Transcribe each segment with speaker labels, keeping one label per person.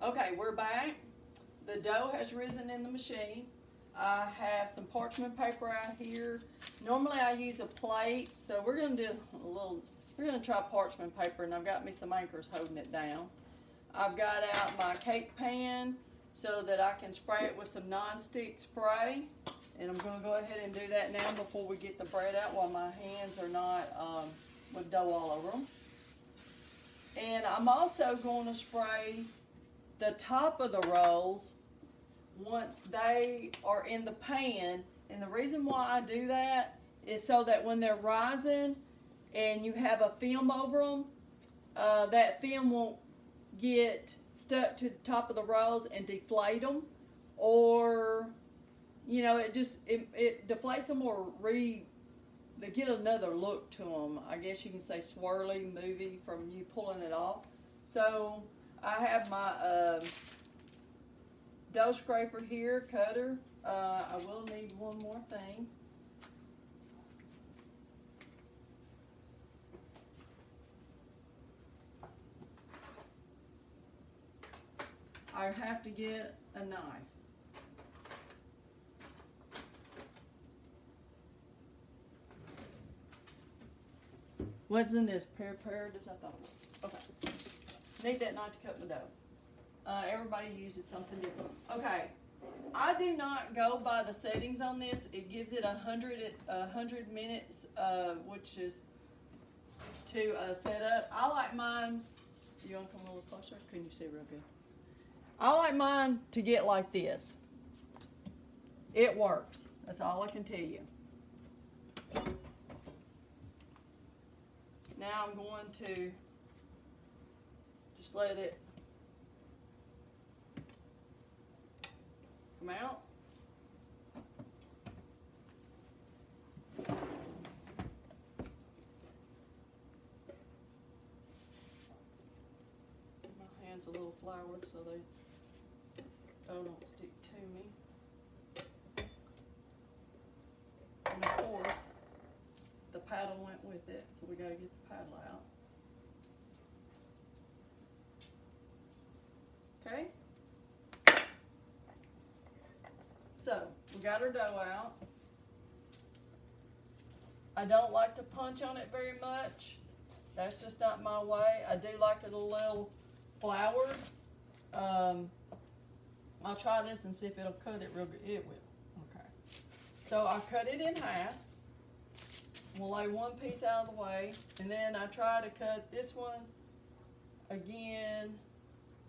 Speaker 1: Okay, we're back. The dough has risen in the machine. I have some parchment paper out here. Normally I use a plate, so we're gonna do we're gonna try parchment paper, and I've got me some anchors holding it down. I've got out my cake pan so that I can spray it with some non-stick spray. And I'm gonna go ahead and do that now before we get the bread out while my hands are not with dough all over them. And I'm also going to spray the top of the rolls once they are in the pan. And the reason why I do that is so that when they're rising and you have a film over them, that film won't get stuck to the top of the rolls and deflate them, or you know, it deflates them, or they get another look to them. I guess you can say swirly, movie from you pulling it off. So I have my dough scraper here, cutter. I will need one more thing. I have to get a knife. What's in this? Prepared as I thought it was. Okay. Need that knife to cut my dough. Everybody uses something different. Okay. I do not go by the settings on this. It gives it 100 minutes, which is to set up. I like mine. You want to come a little closer? Can you see real good? I like mine to get like this. It works. That's all I can tell you. Now I'm going to just let it come out. My hand's a little floured so they don't stick to me. And of course, the paddle went with it, so we got to get the paddle out. Okay? So, we got our dough out. I don't like to punch on it very much. That's just not my way. I do like it a little floured. I'll try this and see if it'll cut it real good. It will. Okay. So I cut it in half. We'll lay one piece out of the way, and then I try to cut this one again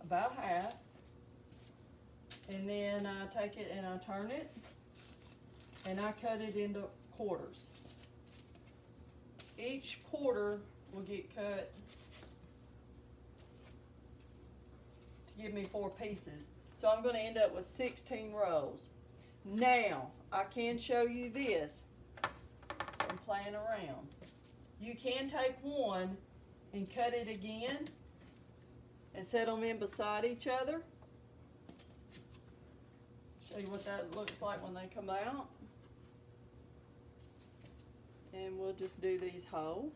Speaker 1: about half, and then I take it and I turn it, and I cut it into quarters. Each quarter will get cut to give me 4 pieces. So I'm going to end up with 16 rolls. Now, I can show you this. I'm playing around. You can take one and cut it again and set them in beside each other. Show you what that looks like when they come out. And we'll just do these whole.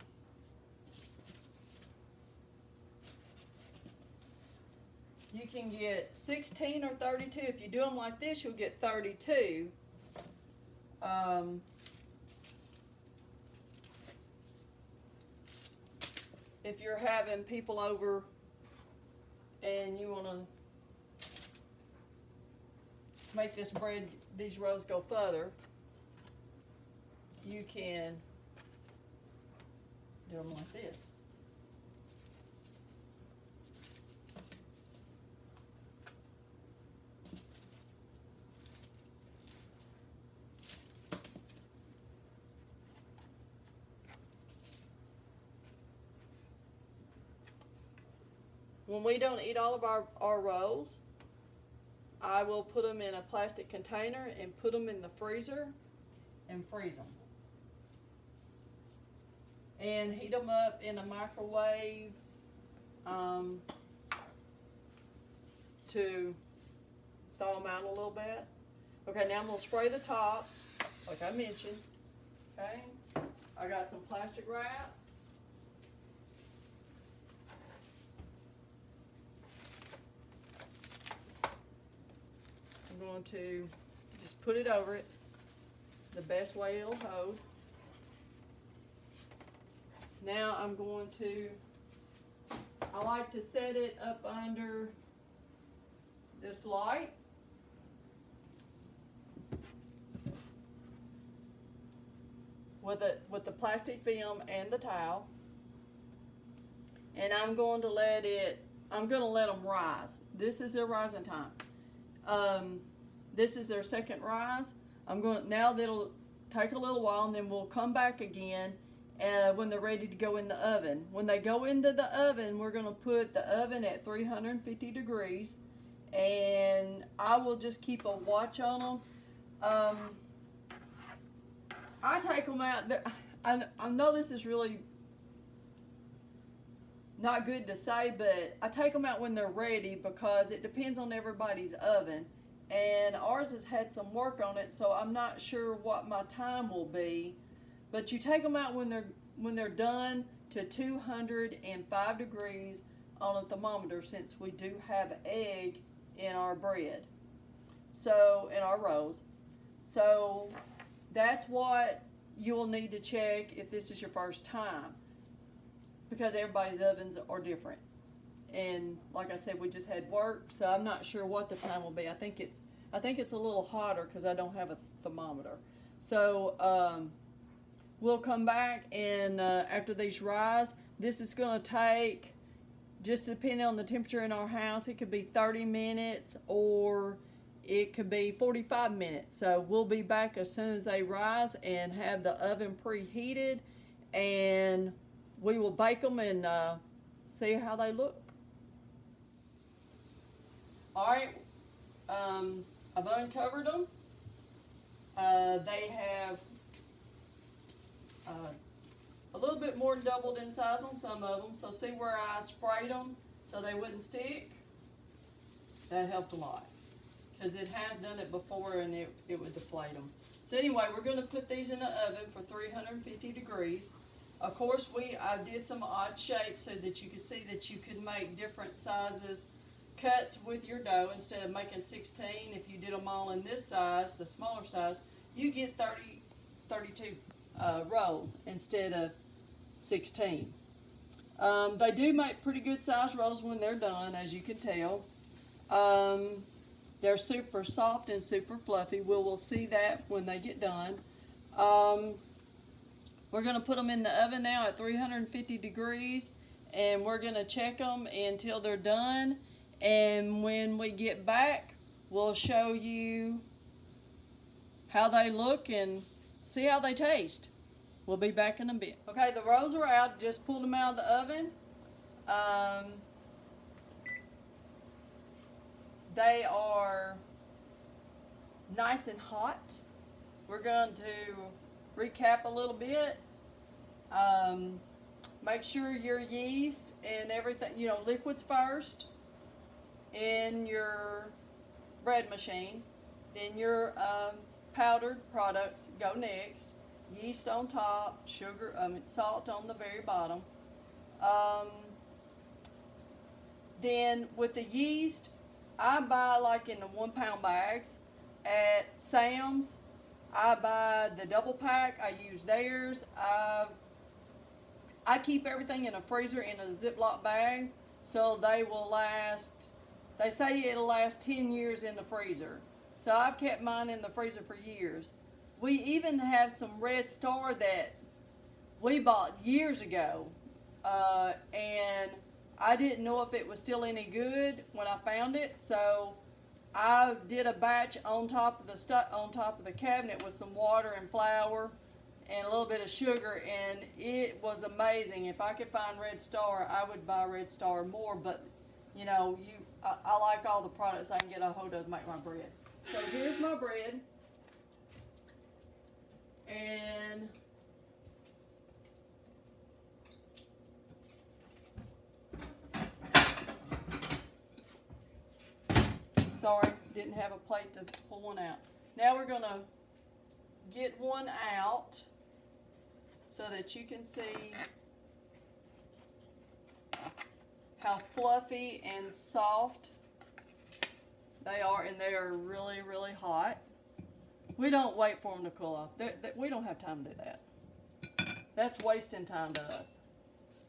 Speaker 1: You can get 16 or 32. If you do them like this, you'll get 32. If you're having people over and you want to make this bread, these rows go further, you can do them like this. When we don't eat all of our rolls, I will put them in a plastic container and put them in the freezer and freeze them. And heat them up in a microwave to thaw them out a little bit. Okay, now I'm going to spray the tops, like I mentioned. Okay, I got some plastic wrap. going to just put it over it the best way it'll hold. Now I'm going to, I like to set it up under this light. With the plastic film and the towel. And I'm going to let them rise. This is their rising time. This is their second rise. Now that'll take a little while, and then we'll come back again when they're ready to go in the oven. When they go into the oven, we're going to put the oven at 350 degrees, and I will just keep a watch on them. I take them out. I know this is really not good to say, but I take them out when they're ready because it depends on everybody's oven. And ours has had some work on it, so I'm not sure what my time will be. But you take them out when they're done to 205 degrees on a thermometer, since we do have egg in our bread, so in our rolls. So that's what you'll need to check if this is your first time, because everybody's ovens are different. And like I said, we just had work, so I'm not sure what the time will be. I think it's a little hotter because I don't have a thermometer. So we'll come back, and after these rise, this is going to take, just depending on the temperature in our house, it could be 30 minutes or it could be 45 minutes. So we'll be back as soon as they rise and have the oven preheated, and we will bake them and see how they look. Alright, I've uncovered them. They have a little bit more than doubled in size on some of them. So see where I sprayed them so they wouldn't stick? That helped a lot, because it has done it before and it would deflate them. So anyway, we're going to put these in the oven for 350 degrees. Of course, I did some odd shapes so that you could see that you could make different sizes cuts with your dough. Instead of making 16, if you did them all in this size, the smaller size, you get 32 rolls instead of 16. They do make pretty good size rolls when they're done, as you can tell. They're super soft and super fluffy. We'll see that when they get done. We're going to put them in the oven now at 350 degrees, and we're going to check them until they're done. And when we get back, we'll show you how they look and see how they taste. We'll be back in a bit. Okay, the rolls are out. Just pulled them out of the oven. They are nice and hot. We're going to recap a little bit. Make sure your yeast and everything, liquids first in your bread machine. Then your powdered products go next. Yeast on top, sugar, salt on the very bottom. Then with the yeast, I buy like in the 1 pound bags. At Sam's, I buy the double pack. I use theirs. I keep everything in a freezer in a Ziploc bag, so they will last. They say it'll last 10 years in the freezer. So I've kept mine in the freezer for years. We even have some Red Star that we bought years ago, and I didn't know if it was still any good when I found it. So I did a batch on top of the cabinet with some water and flour and a little bit of sugar, and it was amazing. If I could find Red Star, I would buy Red Star more. But I like all the products I can get a hold of to make my bread. So here's my bread. And sorry, didn't have a plate to pull one out. Now we're going to get one out so that you can see how fluffy and soft They are, and they are really, really hot. We don't wait for them to cool off. We don't have time to do that. That's wasting time to us.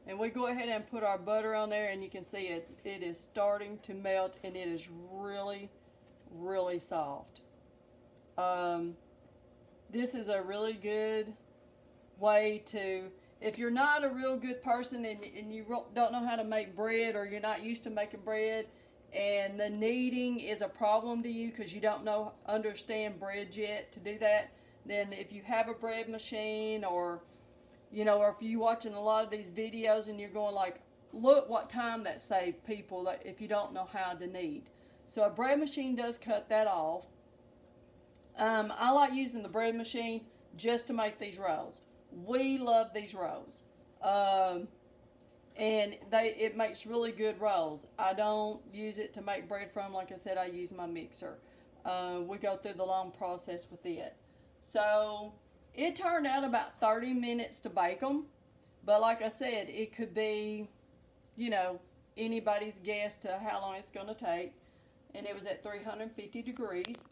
Speaker 1: And we go ahead and put our butter on there, and you can see it is starting to melt, and it is really, really soft. This is a really good way to, if you're not a real good person and you don't know how to make bread, or you're not used to making bread, and the kneading is a problem to you because you don't understand bread yet to do that, then if you have a bread machine, or or if you're watching a lot of these videos and you're going like, look what time that saved people if you don't know how to knead. So a bread machine does cut that off. I like using the bread machine just to make these rolls. We love these rolls. And it makes really good rolls. I don't use it to make bread from. Like I said, I use my mixer. We go through the long process with it. So it turned out about 30 minutes to bake them. But like I said, it could be, anybody's guess to how long it's going to take. And it was at 350 degrees.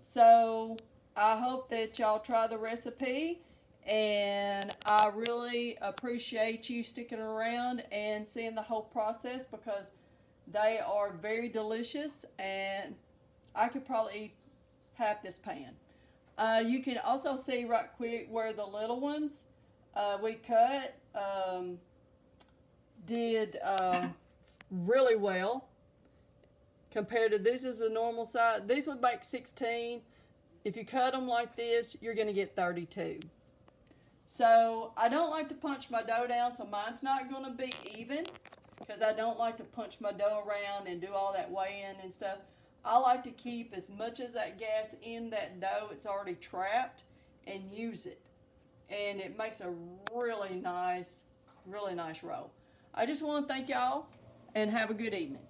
Speaker 1: So I hope that y'all try the recipe. And I really appreciate you sticking around and seeing the whole process, because they are very delicious, and I could probably eat half this pan. You can also see right quick where the little ones we cut did really well compared to this is a normal size. These would make 16. If you cut them like this, you're going to get 32. So I don't like to punch my dough down, so mine's not going to be even, because I don't like to punch my dough around and do all that weighing and stuff. I like to keep as much as that gas in that dough it's already trapped and use it. And it makes a really nice roll. I just want to thank y'all and have a good evening.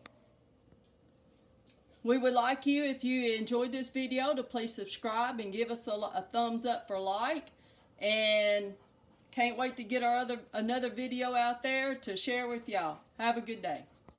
Speaker 1: We would like you, if you enjoyed this video, to please subscribe and give us a thumbs up for like. And can't wait to get another video out there to share with y'all. Have a good day.